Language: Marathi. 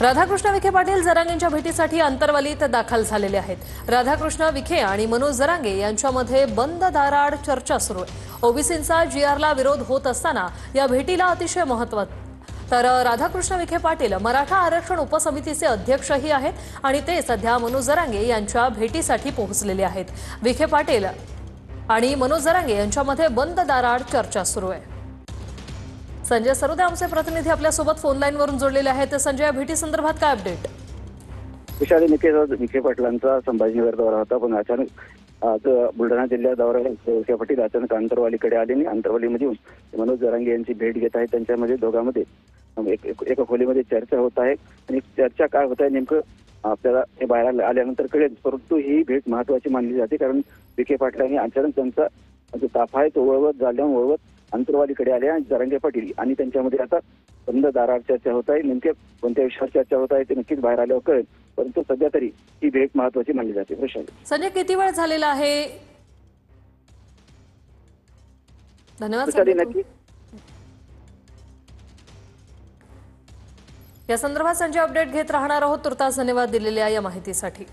राधाकृष्ण विखे पाटील जरांगेंच्या भेटीसाठी अंतरवालीत दाखल झालेले आहेत। राधाकृष्ण विखे आणि मनोज जरांगे यांच्यामध्ये बंद दाराआड चर्चा सुरू आहे। ओबीसींचा जीआरला विरोध होत असताना या भेटीला अतिशय महत्त्व तर राधाकृष्ण विखे पाटील मराठा आरक्षण उपसमितीचे अध्यक्षही आहेत आणि ते सध्या मनोज जरांगे यांच्या भेटीसाठी पोहोचलेले आहेत। विखे पाटील आणि मनोज जरांगे यांच्यामध्ये बंद दाराआड चर्चा सुरू आहे। संजय सरोदे आमचे प्रतिनिधी आपल्या सोबत फोन लाईन वरून जोडलेले आहेत। संजय, या भेटी संदर्भात काय अपडेट? विशाली विखे पाटलांचा संभाजीनगर दौरा होता, पण अचानक आज बुलढाणा जिल्ह्यात दौरा विखे पाटील अचानक अंतरवालीकडे आले आणि अंतरवालीमधून मनोज जरांगे यांची भेट घेत आहेत। त्यांच्यामध्ये दोघांमध्ये एका खोलीमध्ये चर्चा होत आहे आणि चर्चा काय होत आहे नेमकं आपल्याला हे बाहेर आल्यानंतर कळेल, परंतु ही भेट महत्वाची मानली जाते कारण विखे पाटलांनी अचानक त्यांचा जो ताफा आहे तो वळवत अंतरवालीकडे आले आणि जरांगे पाटील आणि त्यांच्यामध्ये आता बंद दाराआड चर्चा होत आहे। नेमके कोणत्या विषयावर चर्चा होत आहे ते नक्कीच बाहेर आल्यावर कळेल, परंतु सध्या तरी ही भेट महत्वाची मानली जाते। संजय, किती वेळ झालेला आहे? धन्यवाद। नक्की या संदर्भात संजय अपडेट घेत राहणार आहोत। तुर्तास धन्यवाद दिलेल्या या माहितीसाठी।